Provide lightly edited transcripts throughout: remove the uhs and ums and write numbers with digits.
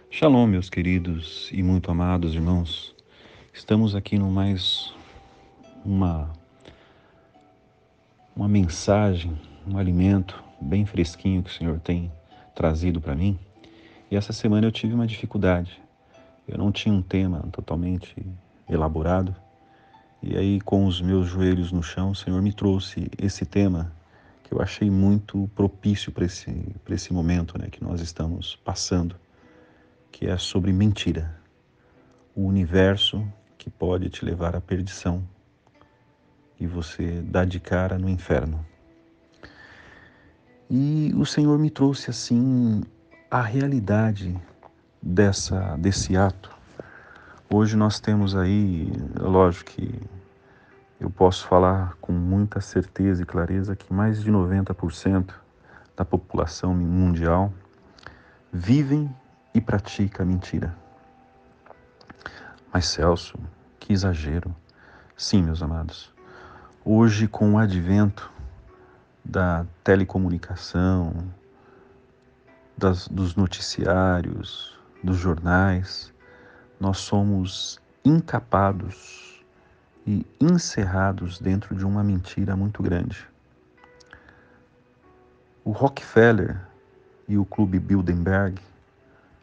Shalom, meus queridos e muito amados irmãos. Estamos aqui no mais uma, uma mensagem, um alimento bem fresquinho que o Senhor tem trazido para mim. E essa semana eu tive uma dificuldade. Eu não tinha um tema totalmente elaborado. E aí, com os meus joelhos no chão, o Senhor me trouxe esse tema que eu achei muito propício para esse momento, né, que nós estamos passando, que é sobre mentira. O universo que pode te levar à perdição e você dá de cara no inferno. E o Senhor me trouxe assim a realidade desse ato. Hoje nós temos aí, lógico que eu posso falar com muita certeza e clareza que mais de 90% da população mundial vivem e pratica mentira. Mas Celso, que exagero. Sim, meus amados. Hoje, com o advento da telecomunicação, dos noticiários, dos jornais, nós somos encapados e encerrados dentro de uma mentira muito grande. O Rockefeller e o Clube Bilderberg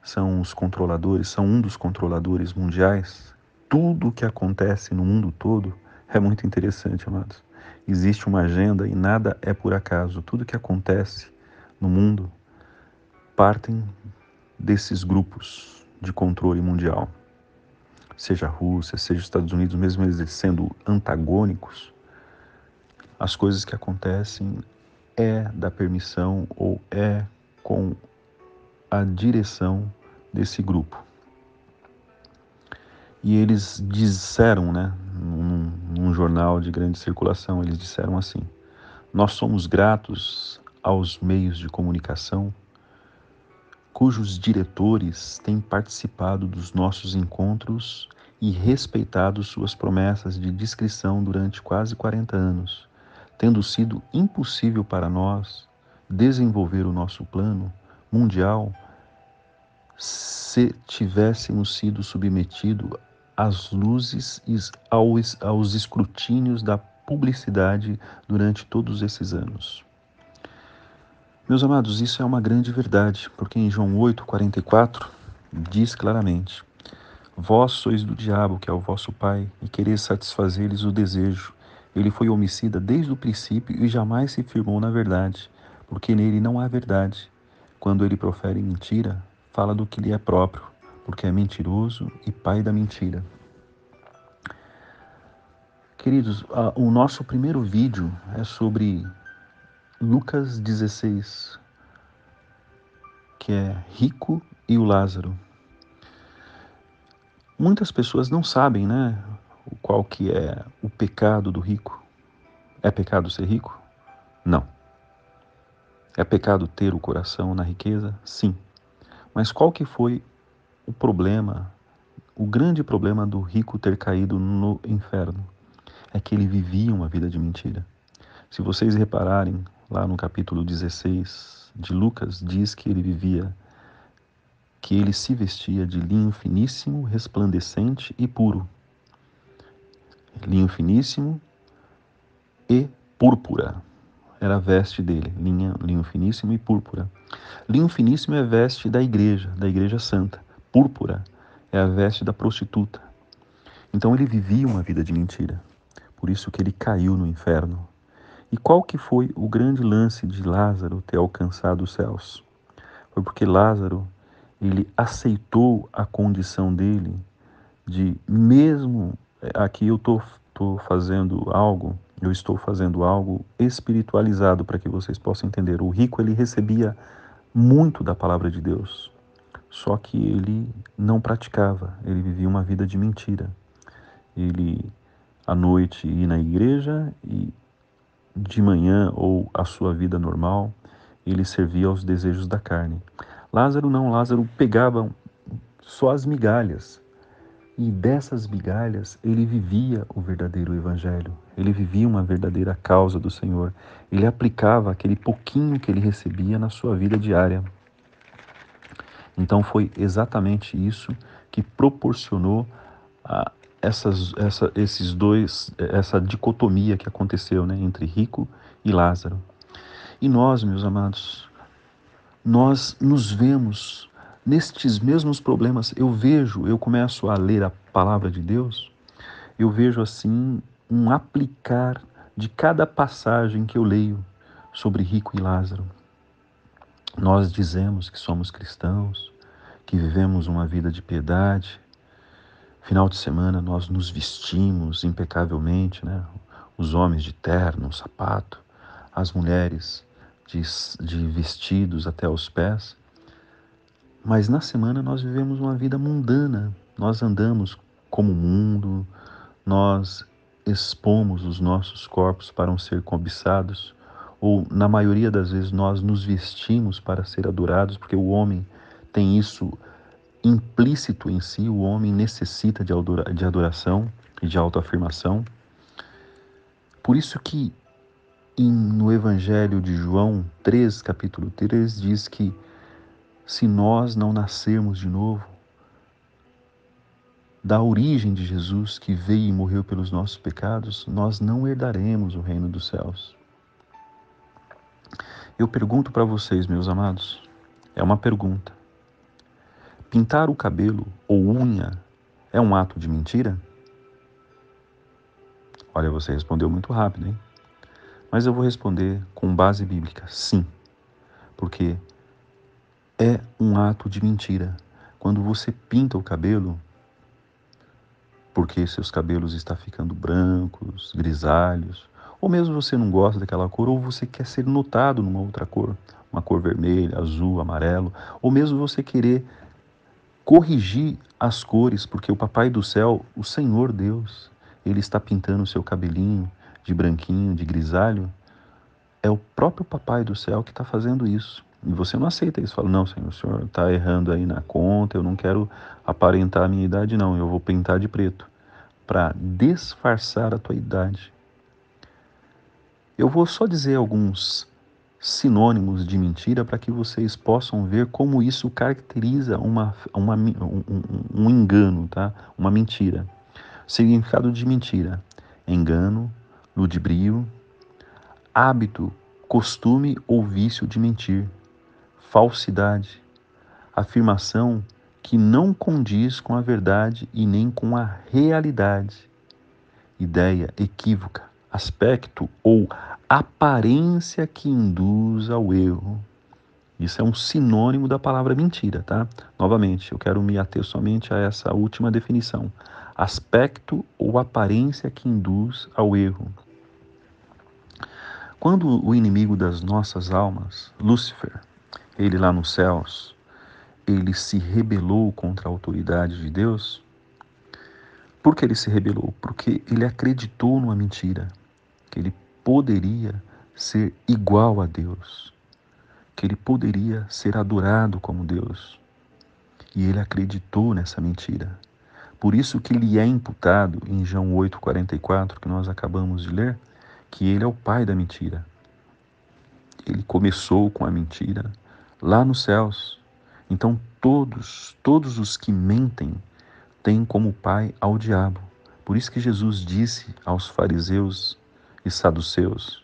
são os controladores, são um dos controladores mundiais. Tudo o que acontece no mundo todo é muito interessante, amados. Existe uma agenda e nada é por acaso. Tudo que acontece no mundo partem desses grupos de controle mundial. Seja a Rússia, seja os Estados Unidos, mesmo eles sendo antagônicos, as coisas que acontecem é da permissão ou é com a direção desse grupo. E eles disseram, né, num jornal de grande circulação, eles disseram assim: nós somos gratos aos meios de comunicação cujos diretores têm participado dos nossos encontros e respeitado suas promessas de discrição durante quase 40 anos, tendo sido impossível para nós desenvolver o nosso plano mundial se tivéssemos sido submetidos às luzes e aos escrutínios da publicidade durante todos esses anos. Meus amados, isso é uma grande verdade, porque em João 8:44 diz claramente: vós sois do diabo, que é o vosso pai, e quereis satisfazer-lhes o desejo. Ele foi homicida desde o princípio e jamais se firmou na verdade, porque nele não há verdade. Quando ele profere mentira, fala do que lhe é próprio, porque é mentiroso e pai da mentira. Queridos, o nosso primeiro vídeo é sobre Lucas 16, que é rico e o Lázaro. Muitas pessoas não sabem, né, qual que é o pecado do rico. É pecado ser rico? Não. É pecado ter o coração na riqueza? Sim. Mas qual que foi o problema, o grande problema do rico ter caído no inferno? É que ele vivia uma vida de mentira. Se vocês repararem, lá no capítulo 16 de Lucas, diz que ele se vestia de linho finíssimo, resplandecente e puro. Linho finíssimo e púrpura. Era a veste dele, linho finíssimo e púrpura. Linho finíssimo é a veste da igreja santa. Púrpura é a veste da prostituta. Então ele vivia uma vida de mentira. Por isso que ele caiu no inferno. E qual que foi o grande lance de Lázaro ter alcançado os céus? Foi porque Lázaro, ele aceitou a condição dele de mesmo aqui eu estou fazendo algo espiritualizado para que vocês possam entender. O rico, ele recebia muito da palavra de Deus, só que ele não praticava, ele vivia uma vida de mentira. Ele, à noite, ia na igreja e de manhã, ou a sua vida normal, ele servia aos desejos da carne. Lázaro não, Lázaro pegava só as migalhas. E dessas migalhas ele vivia o verdadeiro evangelho, ele vivia uma verdadeira causa do Senhor, ele aplicava aquele pouquinho que ele recebia na sua vida diária. Então foi exatamente isso que proporcionou a essa dicotomia que aconteceu, né, entre rico e Lázaro. E nós, meus amados, nós nos vemos nestes mesmos problemas. Eu começo a ler a palavra de Deus, eu vejo assim um aplicar de cada passagem que eu leio sobre rico e Lázaro. Nós dizemos que somos cristãos, que vivemos uma vida de piedade. Final de semana nós nos vestimos impecavelmente, né? Os homens de terno, sapato, as mulheres de vestidos até os pés. Mas na semana nós vivemos uma vida mundana. Nós andamos como o mundo, nós expomos os nossos corpos para um ser cobiçados, ou na maioria das vezes nós nos vestimos para ser adorados, porque o homem tem isso implícito em si, o homem necessita de adoração e de autoafirmação. Por isso que no Evangelho de João 3, capítulo 3, diz que se nós não nascermos de novo, da origem de Jesus que veio e morreu pelos nossos pecados, nós não herdaremos o reino dos céus. Eu pergunto para vocês, meus amados, é uma pergunta. Pintar o cabelo ou unha é um ato de mentira? Olha, você respondeu muito rápido, hein? Mas eu vou responder com base bíblica, sim. Porque é um ato de mentira. Quando você pinta o cabelo, porque seus cabelos estão ficando brancos, grisalhos, ou mesmo você não gosta daquela cor, ou você quer ser notado numa outra cor, uma cor vermelha, azul, amarelo, ou mesmo você querer corrigir as cores, porque o Papai do Céu, o Senhor Deus, ele está pintando o seu cabelinho de branquinho, de grisalho. É o próprio Papai do Céu que está fazendo isso. E você não aceita isso. Fala, não, Senhor, o Senhor está errando aí na conta, eu não quero aparentar a minha idade, não. Eu vou pintar de preto para disfarçar a tua idade. Eu vou só dizer alguns sinônimos de mentira para que vocês possam ver como isso caracteriza um engano, tá? Uma mentira. Significado de mentira: engano, ludibrio, hábito, costume ou vício de mentir, falsidade, afirmação que não condiz com a verdade e nem com a realidade, ideia equívoca, aspecto ou aparência que induz ao erro. Isso é um sinônimo da palavra mentira, tá? Novamente, eu quero me ater somente a essa última definição. Aspecto ou aparência que induz ao erro. Quando o inimigo das nossas almas, Lúcifer, ele lá nos céus, ele se rebelou contra a autoridade de Deus, por que ele se rebelou? Porque ele acreditou numa mentira, que ele poderia ser igual a Deus, que ele poderia ser adorado como Deus. E ele acreditou nessa mentira. Por isso que lhe é imputado em João 8,44, que nós acabamos de ler, que ele é o pai da mentira. Ele começou com a mentira lá nos céus. Então todos os que mentem têm como pai ao diabo. Por isso que Jesus disse aos fariseus e saduceus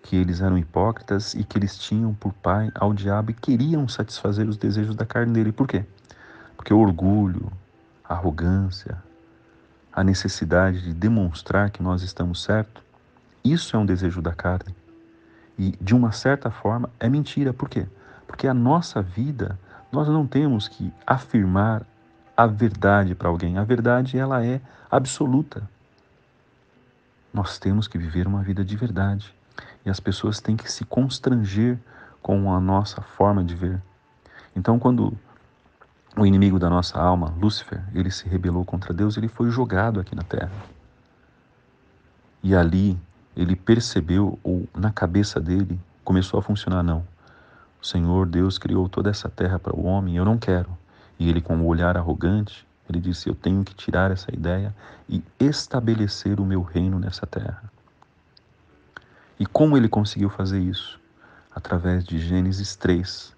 que eles eram hipócritas e que eles tinham por pai ao diabo e queriam satisfazer os desejos da carne dele. Por quê? Porque o orgulho, a arrogância, a necessidade de demonstrar que nós estamos certos, isso é um desejo da carne. E, de uma certa forma, é mentira. Por quê? Porque a nossa vida, nós não temos que afirmar a verdade para alguém. A verdade, ela é absoluta. Nós temos que viver uma vida de verdade. E as pessoas têm que se constranger com a nossa forma de ver. Então, quando o inimigo da nossa alma, Lúcifer, ele se rebelou contra Deus, ele foi jogado aqui na terra. E ali ele percebeu, ou na cabeça dele, começou a funcionar, não. O Senhor Deus criou toda essa terra para o homem, eu não quero. E ele, com um olhar arrogante, ele disse, eu tenho que tirar essa ideia e estabelecer o meu reino nessa terra. E como ele conseguiu fazer isso? Através de Gênesis 3,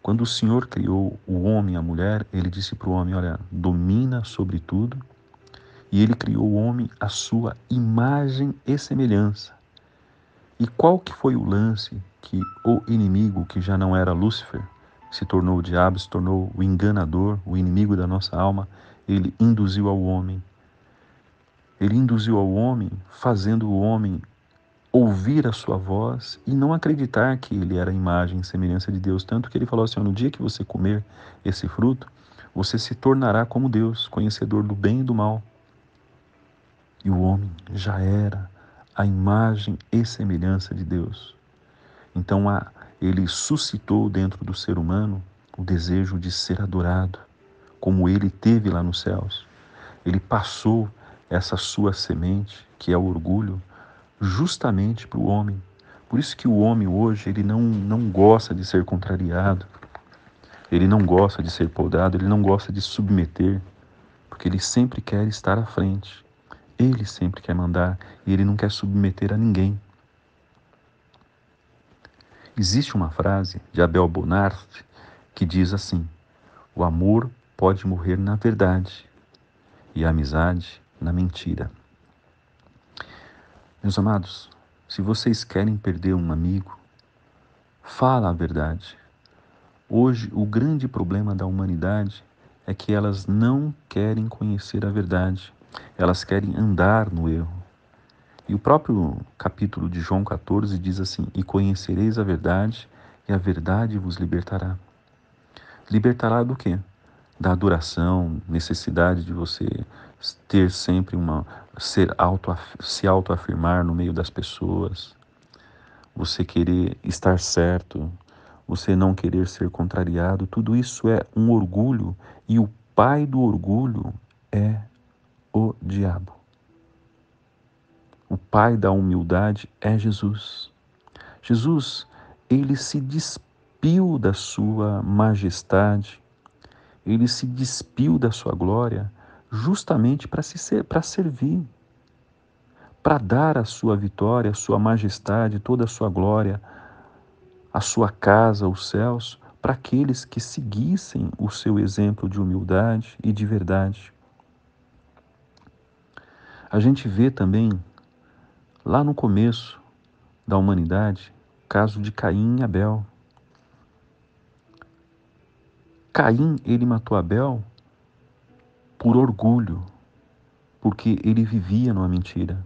Quando o Senhor criou o homem e a mulher, ele disse para o homem, olha, domina sobre tudo, e ele criou o homem à sua imagem e semelhança. E qual que foi o lance que o inimigo, que já não era Lúcifer, se tornou o diabo, se tornou o enganador, o inimigo da nossa alma, ele induziu ao homem. Ele induziu ao homem, fazendo o homem ouvir a sua voz e não acreditar que ele era a imagem e semelhança de Deus. Tanto que ele falou assim, no dia que você comer esse fruto, você se tornará como Deus, conhecedor do bem e do mal. E o homem já era a imagem e semelhança de Deus. Então ele suscitou dentro do ser humano o desejo de ser adorado, como ele teve lá nos céus. Ele passou essa sua semente, que é o orgulho, justamente para o homem. Por isso que o homem hoje, ele não gosta de ser contrariado, ele não gosta de ser podado, ele não gosta de submeter, porque ele sempre quer estar à frente. Ele sempre quer mandar e ele não quer submeter a ninguém. Existe uma frase de Abel Bonart que diz assim: o amor pode morrer na verdade e a amizade na mentira. Meus amados, se vocês querem perder um amigo, fala a verdade. Hoje, o grande problema da humanidade é que elas não querem conhecer a verdade. Elas querem andar no erro. E o próprio capítulo de João 14 diz assim: e conhecereis a verdade, e a verdade vos libertará. Libertará do quê? Da adoração, necessidade de você ter sempre se autoafirmar no meio das pessoas, você querer estar certo, você não querer ser contrariado, tudo isso é um orgulho e o pai do orgulho é o diabo. O pai da humildade é Jesus. Jesus, ele se despiu da sua majestade, ele se despiu da sua glória justamente para servir, para dar a sua vitória, a sua majestade, toda a sua glória, a sua casa, os céus, para aqueles que seguissem o seu exemplo de humildade e de verdade. A gente vê também, lá no começo da humanidade, o caso de Caim e Abel. Caim, ele matou Abel por orgulho, porque ele vivia numa mentira.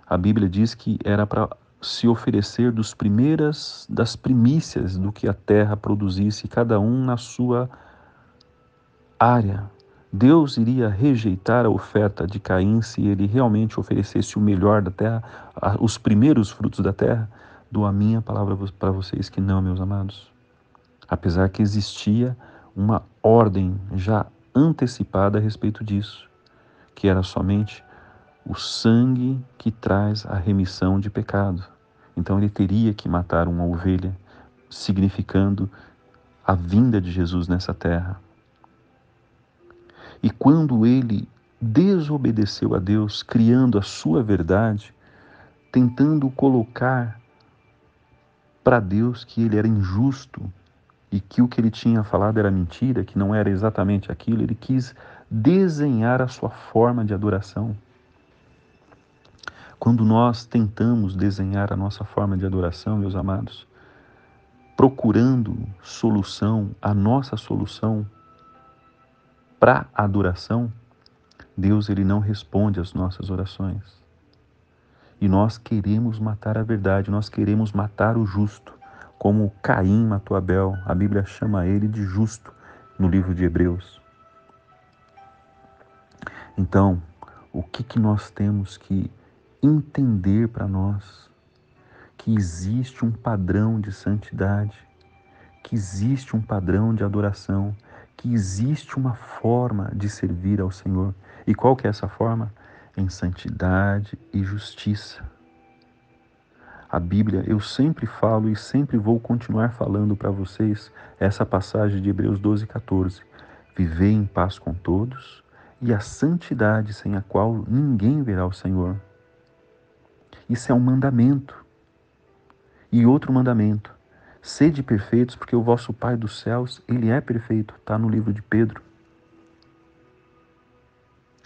A Bíblia diz que era para se oferecer das primícias do que a terra produzisse, cada um na sua área. Deus iria rejeitar a oferta de Caim se ele realmente oferecesse o melhor da terra, os primeiros frutos da terra? Dou a minha palavra para vocês que não, meus amados. Apesar que existia uma ordem já antecipada a respeito disso, que era somente o sangue que traz a remissão de pecado. Então ele teria que matar uma ovelha, significando a vinda de Jesus nessa terra. E quando ele desobedeceu a Deus, criando a sua verdade, tentando colocar para Deus que ele era injusto e que o que ele tinha falado era mentira, que não era exatamente aquilo, ele quis desenhar a sua forma de adoração. Quando nós tentamos desenhar a nossa forma de adoração, meus amados, procurando solução, a nossa solução para a adoração, Deus ele não responde às nossas orações. E nós queremos matar a verdade, nós queremos matar o justo, como Caim matou Abel. A Bíblia chama ele de justo no livro de Hebreus. Então, o que nós temos que entender para nós? Que existe um padrão de santidade, que existe um padrão de adoração, que existe uma forma de servir ao Senhor. E qual que é essa forma? Em santidade e justiça. A Bíblia, eu sempre falo e sempre vou continuar falando para vocês essa passagem de Hebreus 12:14. Viver em paz com todos e a santidade sem a qual ninguém verá o Senhor. Isso é um mandamento. E outro mandamento: Sede perfeitos, porque o vosso Pai dos céus, Ele é perfeito. Está no livro de Pedro.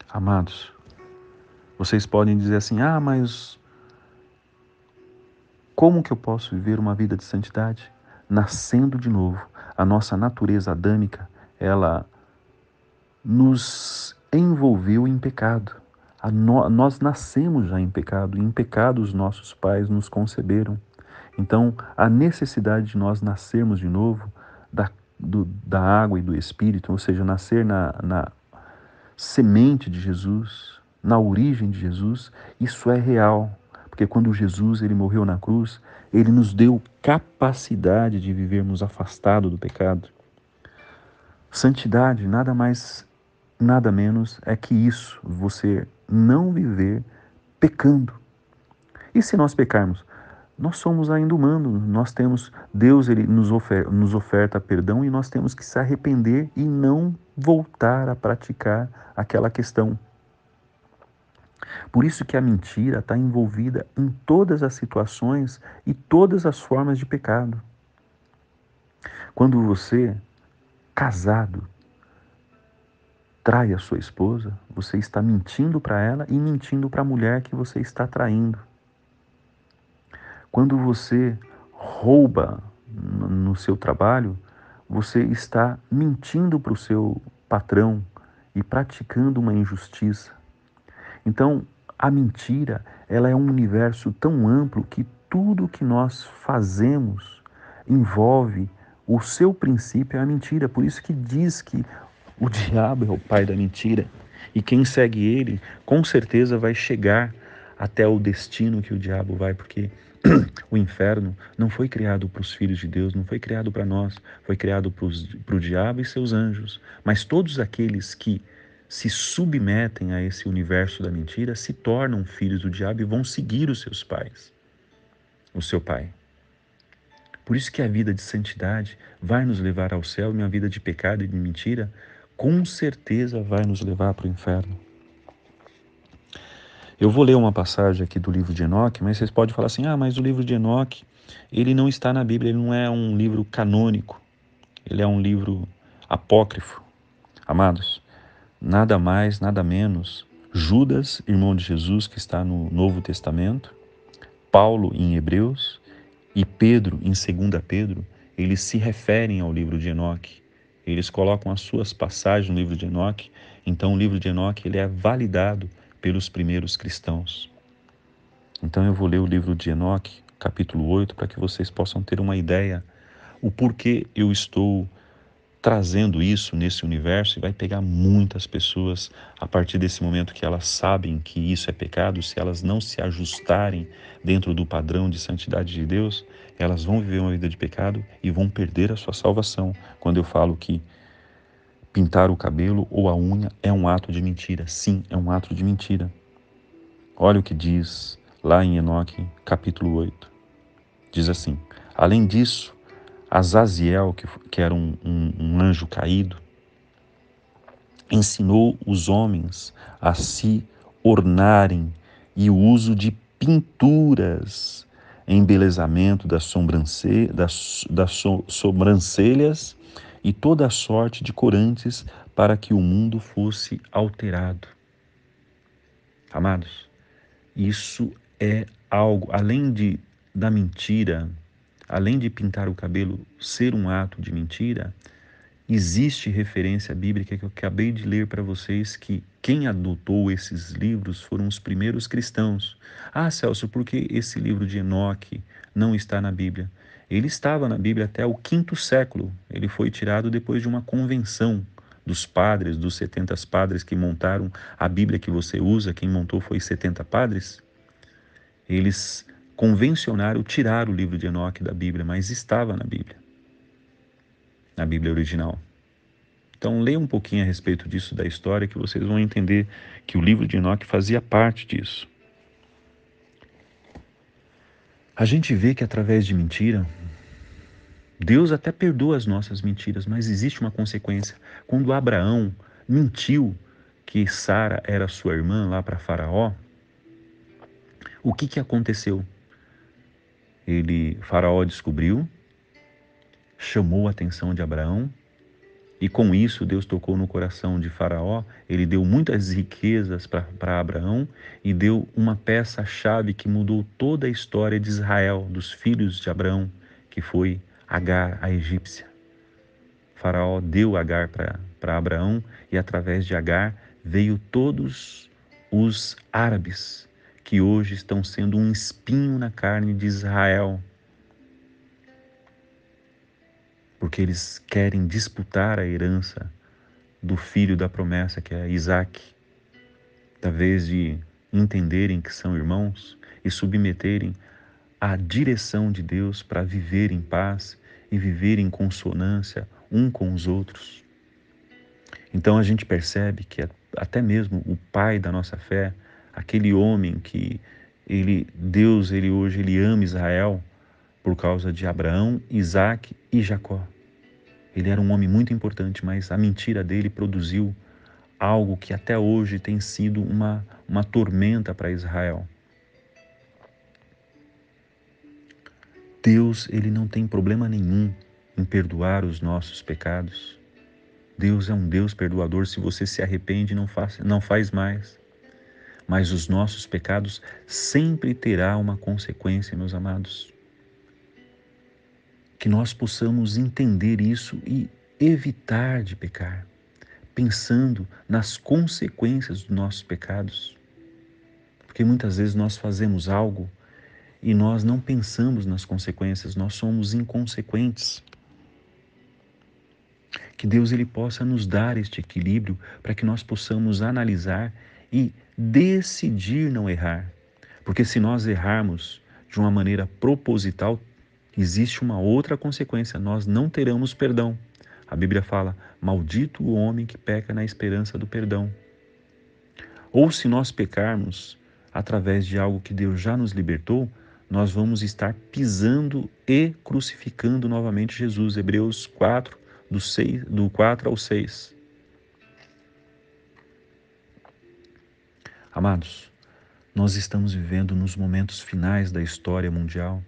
Amados, vocês podem dizer assim, mas como que eu posso viver uma vida de santidade? Nascendo de novo. A nossa natureza adâmica, ela nos envolveu em pecado. Nós nascemos já em pecado, e em pecado os nossos pais nos conceberam. Então, a necessidade de nós nascermos de novo da água e do Espírito, ou seja, nascer na semente de Jesus, na origem de Jesus, isso é real. Porque quando Jesus ele morreu na cruz, ele nos deu capacidade de vivermos afastado do pecado. Santidade nada mais, nada menos é que isso, você não viver pecando. E se nós pecarmos? Nós somos ainda humanos, nós temos, Deus ele nos oferta perdão e nós temos que se arrepender e não voltar a praticar aquela questão. Por isso que a mentira está envolvida em todas as situações e todas as formas de pecado. Quando você, casado, trai a sua esposa, você está mentindo para ela e mentindo para a mulher que você está traindo. Quando você rouba no seu trabalho, você está mentindo para o seu patrão e praticando uma injustiça. Então, a mentira, ela é um universo tão amplo que tudo que nós fazemos envolve o seu princípio é a mentira. Por isso que diz que o diabo é o pai da mentira. E quem segue ele, com certeza vai chegar até o destino que o diabo vai, porque o inferno não foi criado para os filhos de Deus, não foi criado para nós, foi criado para o diabo e seus anjos. Mas todos aqueles que se submetem a esse universo da mentira se tornam filhos do diabo e vão seguir os seus pais, o seu pai. Por isso que a vida de santidade vai nos levar ao céu e a vida de pecado e de mentira com certeza vai nos levar para o inferno. Eu vou ler uma passagem aqui do livro de Enoque, mas vocês podem falar assim, mas o livro de Enoque, ele não está na Bíblia, ele não é um livro canônico, ele é um livro apócrifo. Amados, nada mais, nada menos, Judas, irmão de Jesus, que está no Novo Testamento, Paulo em Hebreus e Pedro em 2 Pedro, eles se referem ao livro de Enoque. Eles colocam as suas passagens no livro de Enoque, então o livro de Enoque ele é validado pelos primeiros cristãos. Então eu vou ler o livro de Enoque, capítulo 8, para que vocês possam ter uma ideia o porquê eu estou trazendo isso nesse universo e vai pegar muitas pessoas a partir desse momento que elas sabem que isso é pecado, se elas não se ajustarem dentro do padrão de santidade de Deus, elas vão viver uma vida de pecado e vão perder a sua salvação. Quando eu falo que pintar o cabelo ou a unha é um ato de mentira, sim, é um ato de mentira. Olha o que diz lá em Enoque, capítulo 8. Diz assim, além disso, Azaziel, que era um anjo caído, ensinou os homens a se ornarem e o uso de pinturas, embelezamento das sobrancelhas e toda a sorte de corantes para que o mundo fosse alterado. Amados, isso é algo, da mentira, além de pintar o cabelo ser um ato de mentira, existe referência bíblica que eu acabei de ler para vocês que quem adotou esses livros foram os primeiros cristãos. Celso, por que esse livro de Enoque não está na Bíblia? Ele estava na Bíblia até o quinto século. Ele foi tirado depois de uma convenção dos padres, dos 70 padres que montaram a Bíblia que você usa. Quem montou foi 70 padres. Eles convencionaram tirar o livro de Enoque da Bíblia, mas estava na Bíblia original. Então leia um pouquinho a respeito disso, da história, que vocês vão entender que o livro de Enoque fazia parte disso. A gente vê que através de mentira, Deus até perdoa as nossas mentiras, mas existe uma consequência. Quando Abraão mentiu que Sara era sua irmã lá para Faraó, o que aconteceu? Faraó descobriu, chamou a atenção de Abraão, e com isso Deus tocou no coração de Faraó. Ele deu muitas riquezas para Abraão e deu uma peça-chave que mudou toda a história de Israel, dos filhos de Abraão, que foi Agar, a egípcia. Faraó deu Agar para Abraão, e através de Agar veio todos os árabes, que hoje estão sendo um espinho na carne de Israel, porque eles querem disputar a herança do filho da promessa, que é Isaac, da vez de entenderem que são irmãos e submeterem à direção de Deus para viver em paz e viver em consonância um com os outros. Então a gente percebe que até mesmo o pai da nossa fé, aquele homem que Deus hoje ama Israel por causa de Abraão, Isaac e Jacó. Ele era um homem muito importante, mas a mentira dele produziu algo que até hoje tem sido uma tormenta para Israel. Deus, ele não tem problema nenhum em perdoar os nossos pecados. Deus é um Deus perdoador. Se você se arrepende, não faz mais. Mas os nossos pecados sempre terá uma consequência, meus amados. Que nós possamos entender isso e evitar de pecar, pensando nas consequências dos nossos pecados. Porque muitas vezes nós fazemos algo e nós não pensamos nas consequências, nós somos inconsequentes. Que Deus ele possa nos dar este equilíbrio para que nós possamos analisar e decidir não errar. Porque se nós errarmos de uma maneira proposital, existe uma outra consequência, nós não teremos perdão. A Bíblia fala, maldito o homem que peca na esperança do perdão. Ou se nós pecarmos através de algo que Deus já nos libertou, nós vamos estar pisando e crucificando novamente Jesus. Hebreus 4, do 4 ao 6. Amados, nós estamos vivendo nos momentos finais da história mundial.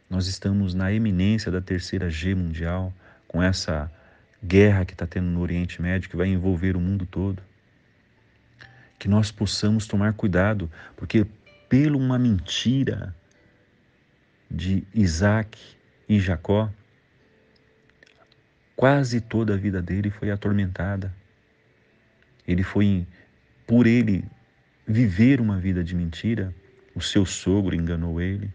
Nós estamos na eminência da terceira G mundial, com essa guerra que está tendo no Oriente Médio, que vai envolver o mundo todo. Que nós possamos tomar cuidado, porque pela uma mentira de Isaac e Jacó, quase toda a vida dele foi atormentada. Por ele viver uma vida de mentira, o seu sogro enganou ele,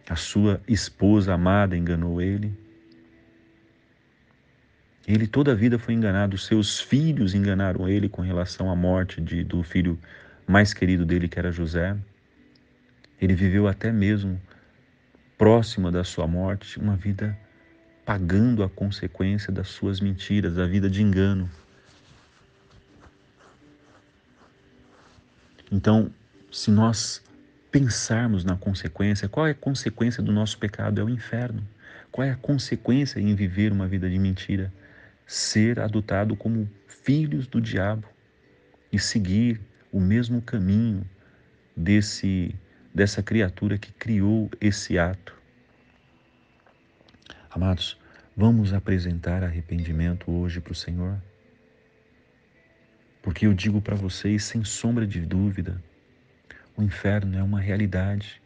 a sua esposa amada enganou ele. Ele toda a vida foi enganado, os seus filhos enganaram ele com relação à morte do filho mais querido dele, que era José. Ele viveu até mesmo próxima da sua morte, uma vida pagando a consequência das suas mentiras, a vida de engano. Então, se nós pensarmos na consequência, qual é a consequência do nosso pecado? É o inferno. Qual é a consequência em viver uma vida de mentira? Ser adotado como filhos do diabo e seguir o mesmo caminho dessa criatura que criou esse ato. Amados, vamos apresentar arrependimento hoje para o Senhor? Porque eu digo para vocês, sem sombra de dúvida, o inferno é uma realidade.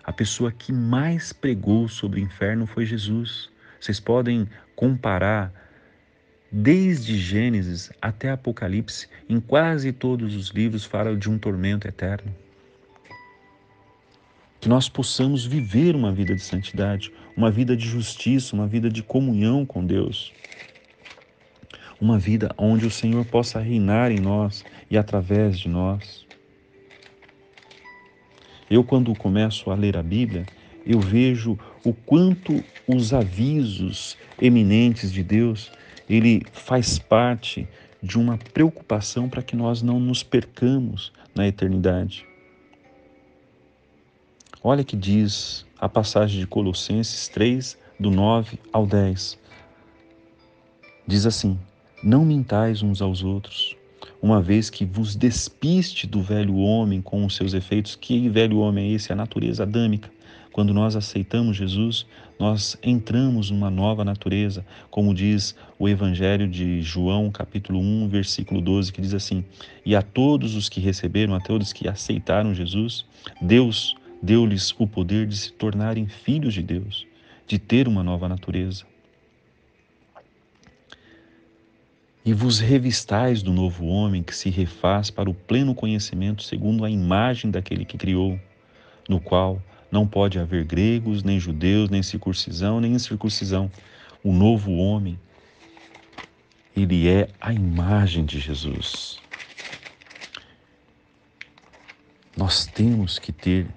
A pessoa que mais pregou sobre o inferno foi Jesus. Vocês podem comparar desde Gênesis até Apocalipse, em quase todos os livros fala de um tormento eterno. Que nós possamos viver uma vida de santidade, uma vida de justiça, uma vida de comunhão com Deus. Uma vida onde o Senhor possa reinar em nós e através de nós. Eu, quando começo a ler a Bíblia, eu vejo o quanto os avisos eminentes de Deus, ele faz parte de uma preocupação para que nós não nos percamos na eternidade. Olha que diz a passagem de Colossenses 3, do 9 ao 10. Diz assim, não mintais uns aos outros, uma vez que vos despiste do velho homem com os seus efeitos. Que velho homem é esse? A natureza adâmica, Quando nós aceitamos Jesus, nós entramos numa nova natureza, como diz o Evangelho de João, capítulo 1, versículo 12, que diz assim: e a todos os que receberam, a todos que aceitaram Jesus, Deus deu-lhes o poder de se tornarem filhos de Deus, de ter uma nova natureza. E vos revistais do novo homem que se refaz para o pleno conhecimento segundo a imagem daquele que criou, no qual não pode haver gregos, nem judeus, nem circuncisão, nem incircuncisão. O novo homem, ele é a imagem de Jesus. Nós temos que ter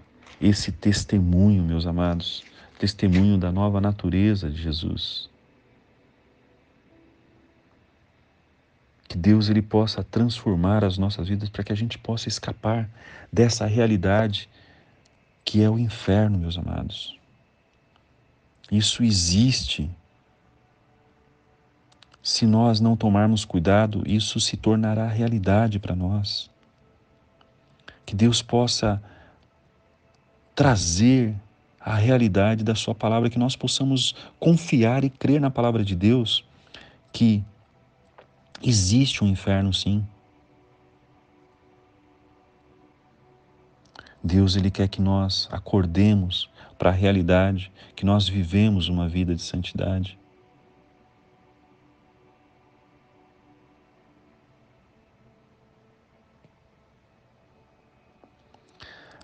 esse testemunho, meus amados, testemunho da nova natureza de Jesus. Que Deus ele possa transformar as nossas vidas para que a gente possa escapar dessa realidade que é o inferno, meus amados. Isso existe. Se nós não tomarmos cuidado, isso se tornará realidade para nós. Que Deus possa trazer a realidade da sua palavra, que nós possamos confiar e crer na palavra de Deus, que existe um inferno sim. Deus ele quer que nós acordemos para a realidade, que nós vivemos uma vida de santidade.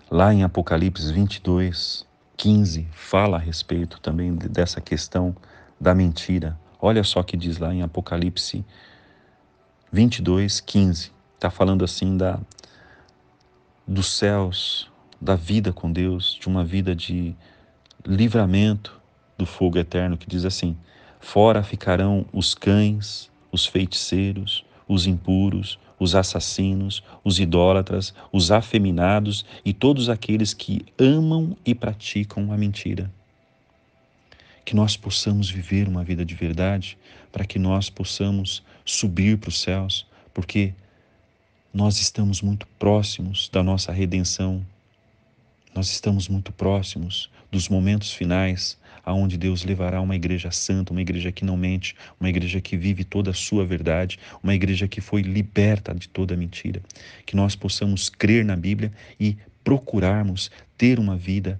Lá em Apocalipse 22, 15, fala a respeito também dessa questão da mentira. Olha só o que diz lá em Apocalipse 22, 15. Está falando assim dos céus, da vida com Deus, de uma vida de livramento do fogo eterno, que diz assim: fora ficarão os cães, os feiticeiros, os impuros, os assassinos, os idólatras, os afeminados e todos aqueles que amam e praticam a mentira. Que nós possamos viver uma vida de verdade, para que nós possamos subir para os céus, porque nós estamos muito próximos da nossa redenção. Nós estamos muito próximos dos momentos finais, aonde Deus levará uma igreja santa, uma igreja que não mente, uma igreja que vive toda a sua verdade, uma igreja que foi liberta de toda mentira. Que nós possamos crer na Bíblia e procurarmos ter uma vida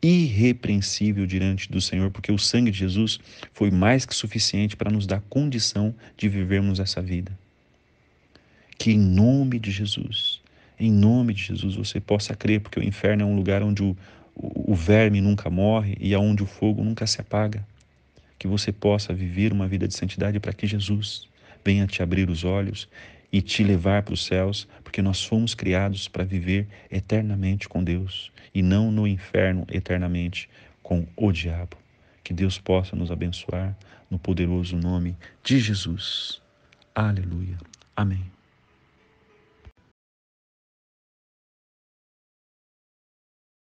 irrepreensível diante do Senhor, porque o sangue de Jesus foi mais que suficiente para nos dar condição de vivermos essa vida. Que em nome de Jesus você possa crer, porque o inferno é um lugar onde o verme nunca morre e aonde o fogo nunca se apaga. Que você possa viver uma vida de santidade para que Jesus venha te abrir os olhos e te levar para os céus, porque nós fomos criados para viver eternamente com Deus e não no inferno eternamente com o diabo. Que Deus possa nos abençoar no poderoso nome de Jesus. Aleluia. Amém.